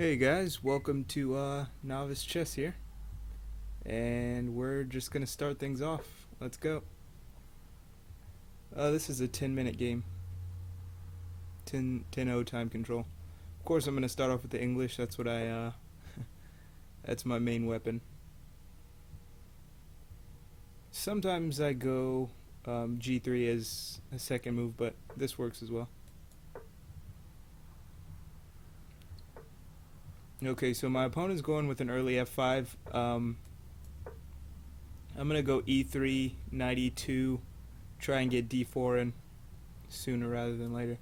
Hey guys, welcome to Novice Chess here, and we're just gonna start things off. Let's go. This is a 10-minute game, 10-0 time control. Of course, I'm gonna start off with the English. That's what that's my main weapon. Sometimes I go G3 as a second move, but this works as well. Okay, so my opponent's going with an early F5. I'm gonna go E3, knight E2, try and get D4 in sooner rather than later.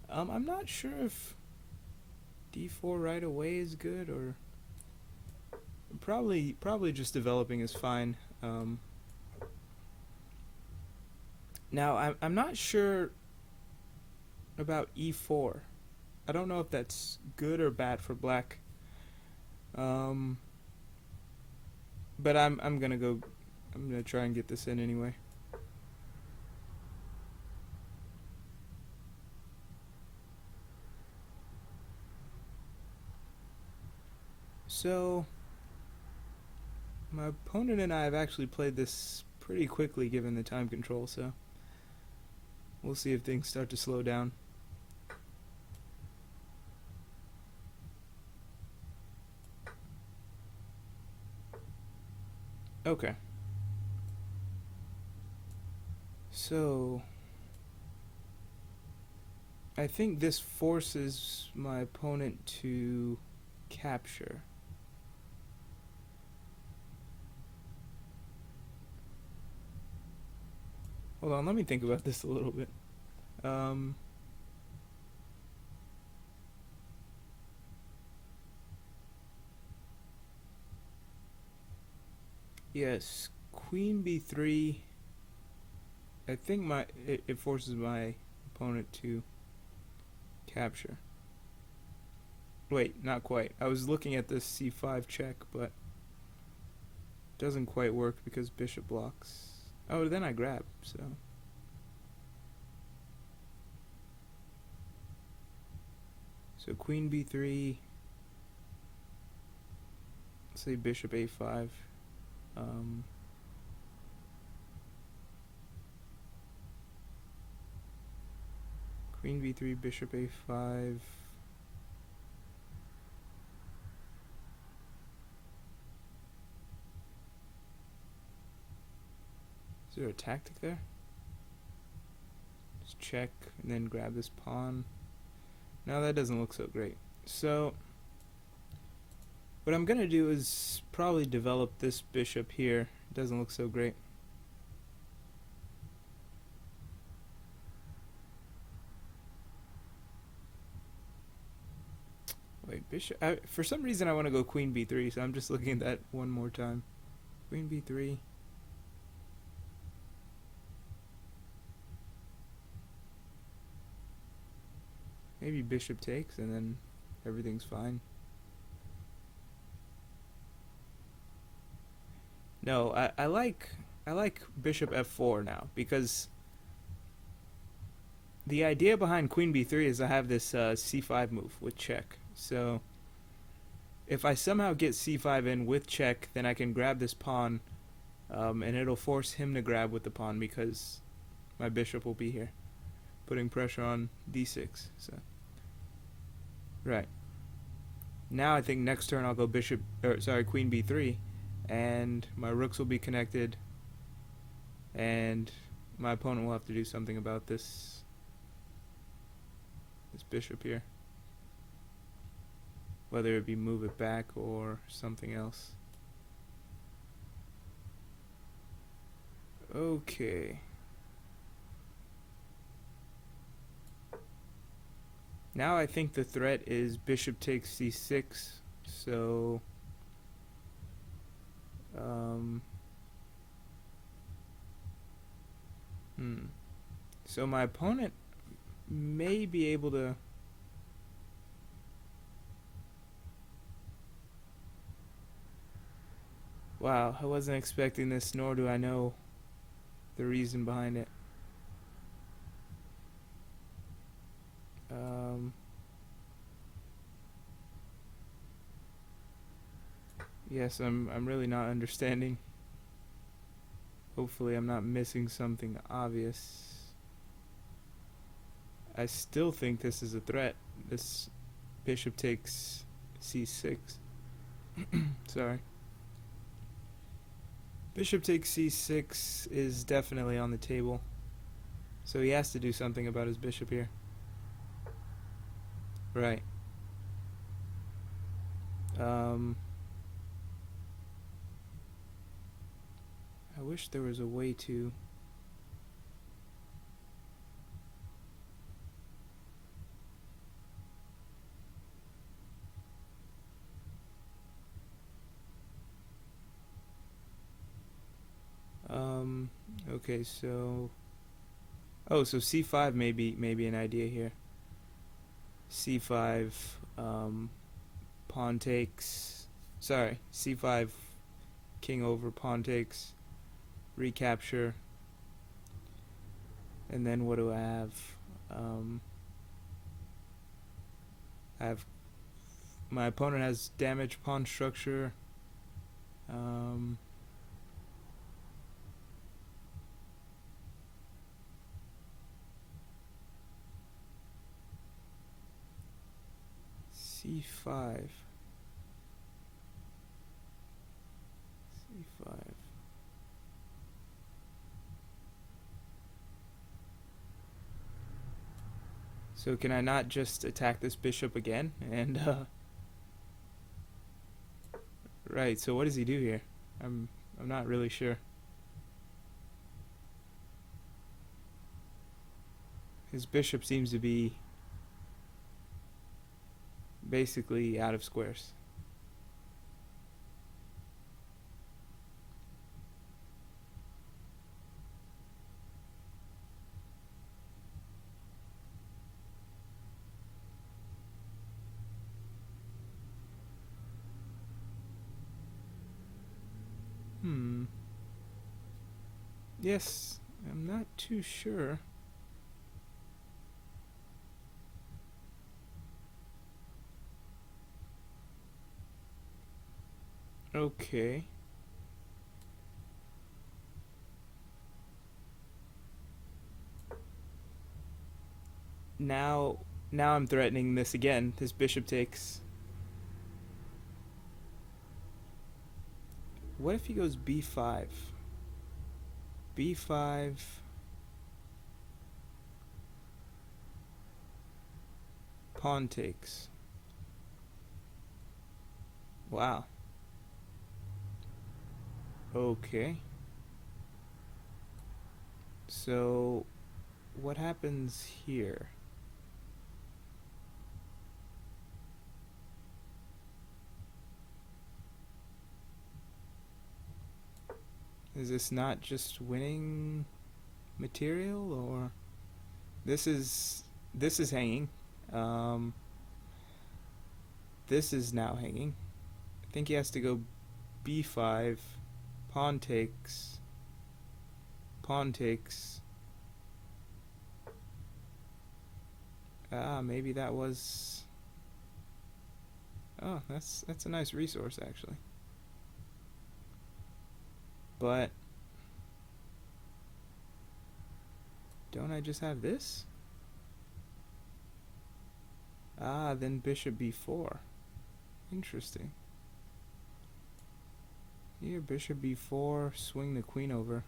I'm not sure if D4 right away is good, or probably just developing is fine. Now I'm not sure about E4. I don't know if that's good or bad for black. But I'm gonna go. I'm gonna try and get this in anyway. So my opponent and I have actually played this pretty quickly given the time control, so we'll see if things start to slow down. Okay. So I think this forces my opponent to capture. Hold on, let me think about this a little bit. Yes, Queen B3. I think it forces my opponent to capture. Wait, not quite. I was looking at this C5 check, but it doesn't quite work because bishop blocks. Oh, then I grab, so. So Queen B3. Let's say bishop A5. Queen B3, bishop A5. Is there a tactic there? Just check and then grab this pawn. Now that doesn't look so great. So what I'm gonna do is probably develop this bishop here. It doesn't look so great. Wait, bishop. For some reason I want to go queen b3, so I'm just looking at that one more time. Queen b3. Maybe bishop takes and then everything's fine. No, I like bishop f4 now, because the idea behind queen b3 is I have this c5 move with check. So if I somehow get c5 in with check, then I can grab this pawn, and it'll force him to grab with the pawn because my bishop will be here, putting pressure on d6. So right now I think next turn I'll go queen b3, and my rooks will be connected, and my opponent will have to do something about this bishop here, whether it be move it back or something else. Okay. Now I think the threat is bishop takes c6, so so my opponent may be able to. Wow, I wasn't expecting this, nor do I know the reason behind it. Yes, I'm really not understanding. Hopefully I'm not missing something obvious. I still think this is a threat. This bishop takes c6. Sorry. Bishop takes c6 is definitely on the table. So he has to do something about his bishop here. Right. I wish there was a way to... okay, so... Oh, so c5 may be an idea here. c5, pawn takes... Sorry, c5, king over, pawn takes, recapture. And then what do I have? I have... My opponent has damaged pawn structure. c5. c5. So can I not just attack this bishop again? And right, so what does he do here? I'm not really sure. His bishop seems to be basically out of squares. Yes, I'm not too sure. Okay. Now I'm threatening this again. This bishop takes. What if he goes b5? b5. Pawn takes. Wow. Okay. So, what happens here? Is this not just winning material, or this is hanging? This is now hanging. I think he has to go b5, pawn takes, pawn takes. Maybe that was... Oh, that's a nice resource, actually. But don't I just have this? Then bishop b4. Interesting. Here, bishop b4, swing the queen over.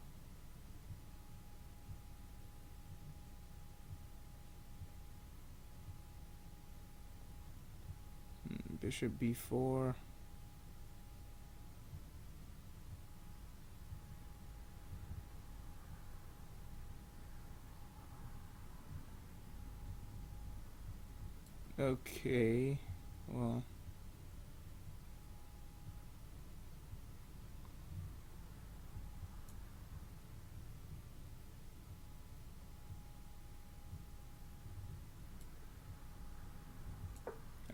Bishop b4. Okay, well...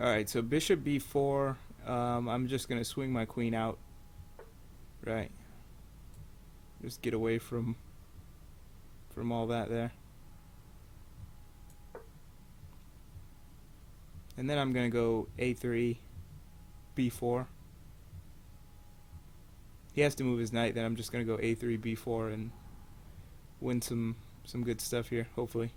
Alright, so bishop b4, I'm just going to swing my queen out. Right. Just get away from all that there. And then I'm going to go a3, b4. he has to move his knight, then I'm just gonna go a3, b4, and win some good stuff here, hopefully.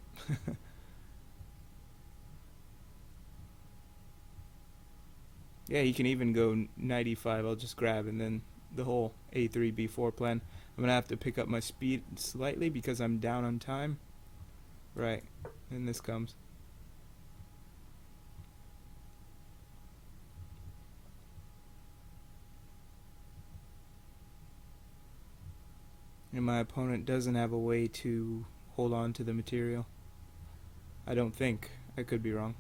Yeah, he can even go knight e5. I'll just grab, and then the whole a3, b4 plan. I'm gonna have to pick up my speed slightly because I'm down on time. Right, and this comes. And my opponent doesn't have a way to hold on to the material. I don't think. I could be wrong.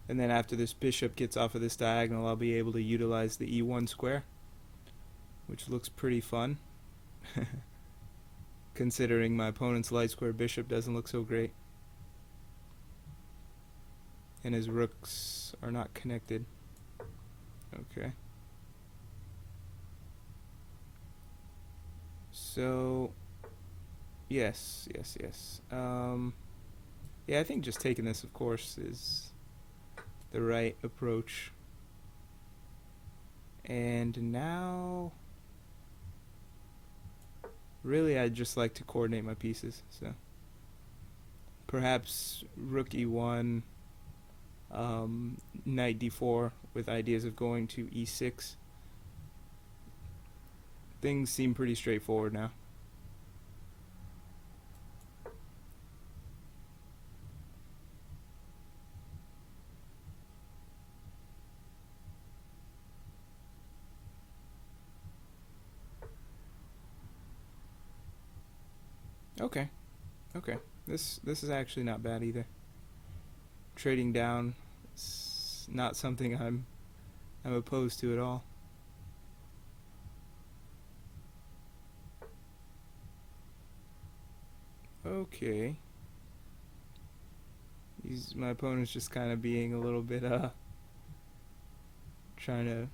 And then after this bishop gets off of this diagonal, I'll be able to utilize the e1 square, which looks pretty fun. Considering my opponent's light square bishop doesn't look so great. And his rooks are not connected. Okay. So, yes. Yeah, I think just taking this, of course, is the right approach. And now, really, I'd just like to coordinate my pieces. So, perhaps rook e1, knight d4 with ideas of going to e6. Things seem pretty straightforward now. Okay. This is actually not bad either. Trading down is not something I'm opposed to at all. Okay. My opponent's just kind of being a little bit trying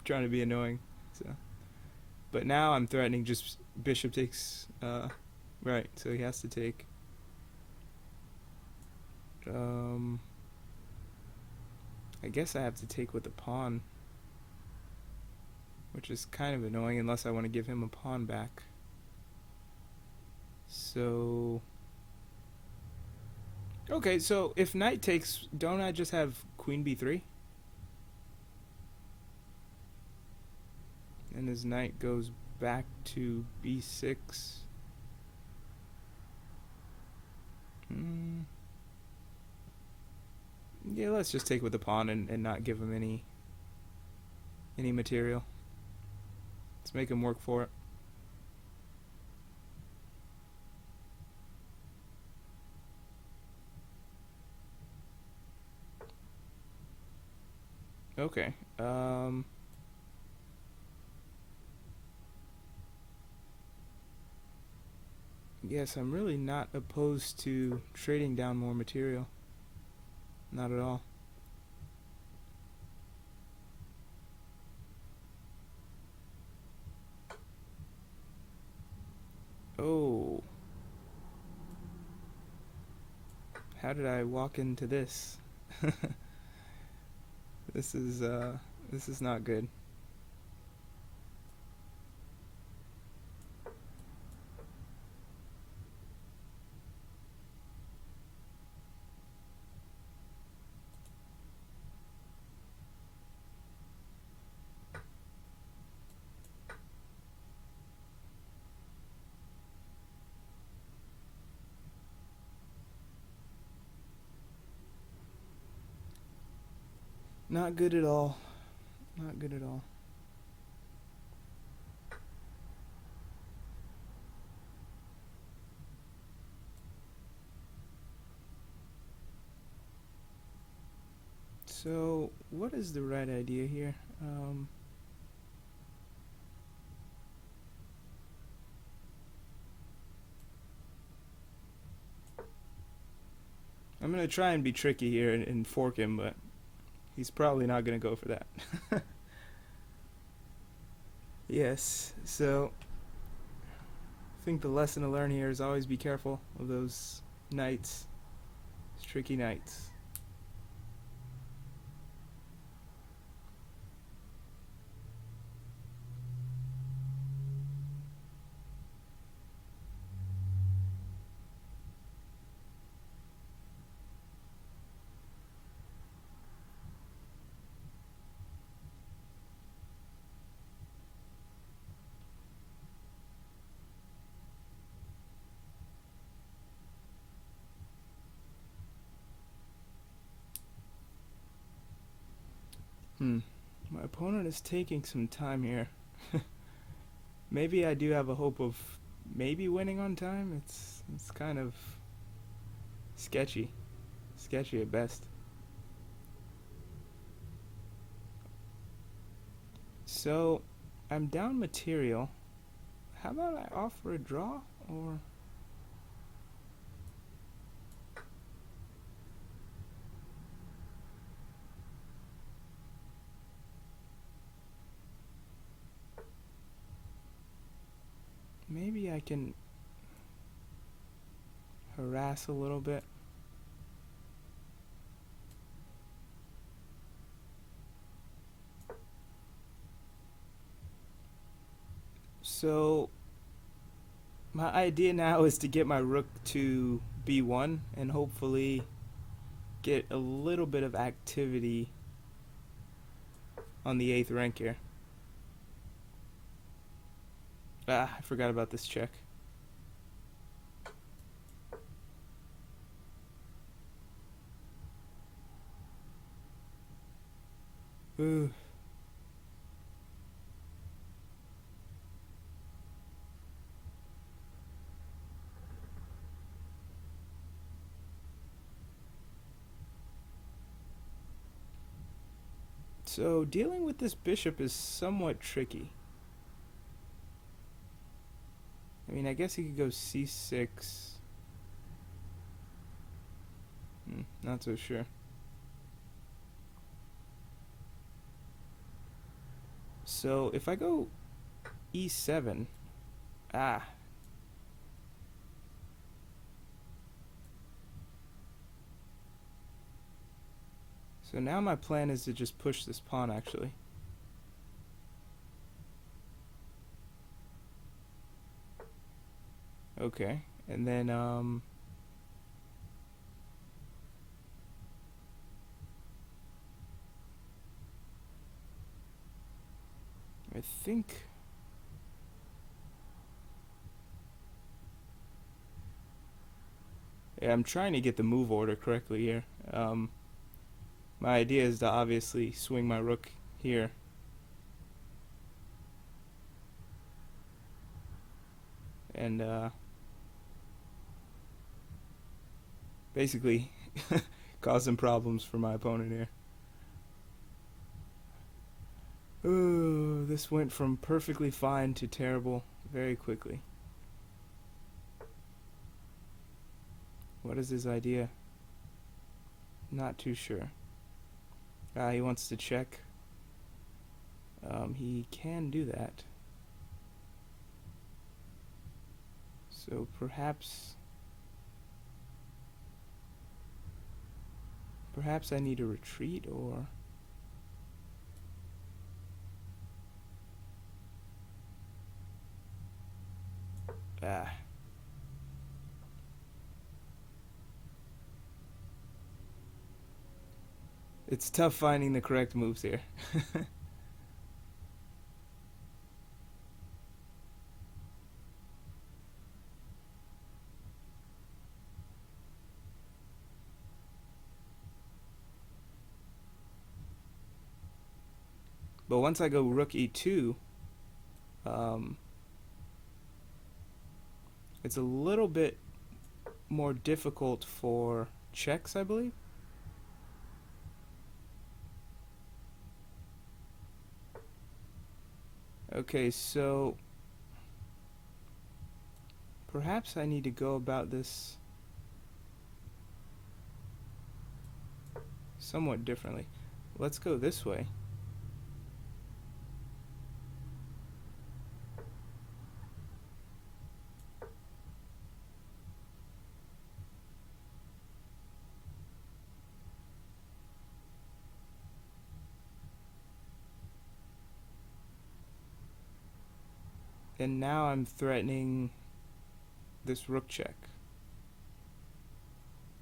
to be annoying. So, but now I'm threatening just bishop takes right, so he has to take. I guess I have to take with the pawn, which is kind of annoying unless I want to give him a pawn back. So, okay, so if knight takes, don't I just have queen b3? And his knight goes back to b6. Yeah, let's just take with the pawn and not give him any material. Let's make him work for it. Okay. Yes, I'm really not opposed to trading down more material. Not at all. Oh. How did I walk into this? This is not good. Not good at all. Not good at all. So, what is the right idea here? I'm going to try and be tricky here and fork him, but he's probably not going to go for that. Yes, so I think the lesson to learn here is always be careful of those knights. Those tricky knights. My opponent is taking some time here. Maybe I do have a hope of maybe winning on time. It's kind of sketchy. Sketchy at best. So, I'm down material. How about I offer a draw? Or... maybe I can harass a little bit. So my idea now is to get my rook to b1 and hopefully get a little bit of activity on the 8th rank here. Ah, I forgot about this check. Ooh. So dealing with this bishop is somewhat tricky. I mean, I guess he could go c6. Not so sure. So if I go e7, so now my plan is to just push this pawn, actually. Okay, and then I think I'm trying to get the move order correctly here. My idea is to obviously swing my rook here. And basically cause some problems for my opponent here. Ooh, this went from perfectly fine to terrible very quickly. What is his idea? Not too sure. He wants to check. He can do that. So perhaps I need to retreat, or it's tough finding the correct moves here. But once I go rook e2, it's a little bit more difficult for checks, I believe. Okay, so perhaps I need to go about this somewhat differently. Let's go this way. And now I'm threatening this rook check.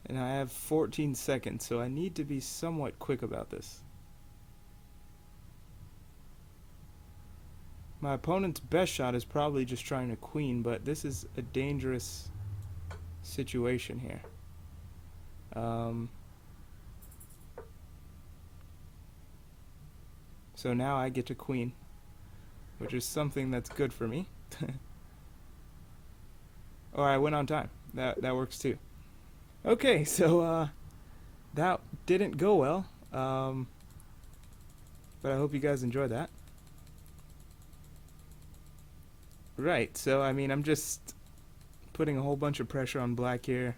And I have 14 seconds, so I need to be somewhat quick about this. My opponent's best shot is probably just trying to queen, but this is a dangerous situation here. So now I get to queen, which is something that's good for me. Or I went on time. That works too. Okay, so that didn't go well, but I hope you guys enjoyed that. Right, so I mean, I'm just putting a whole bunch of pressure on black here,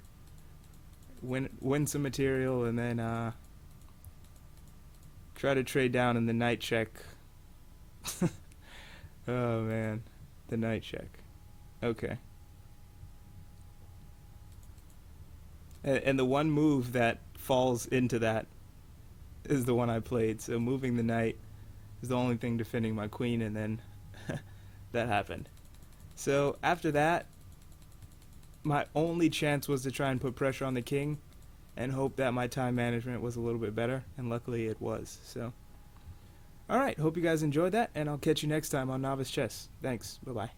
win some material, and then try to trade down in the knight check. Oh man, the knight check. Okay. And the one move that falls into that is the one I played. So moving the knight is the only thing defending my queen, and then that happened. So after that, my only chance was to try and put pressure on the king and hope that my time management was a little bit better, and luckily it was. So, alright, hope you guys enjoyed that, and I'll catch you next time on Novice Chess. Thanks, bye-bye.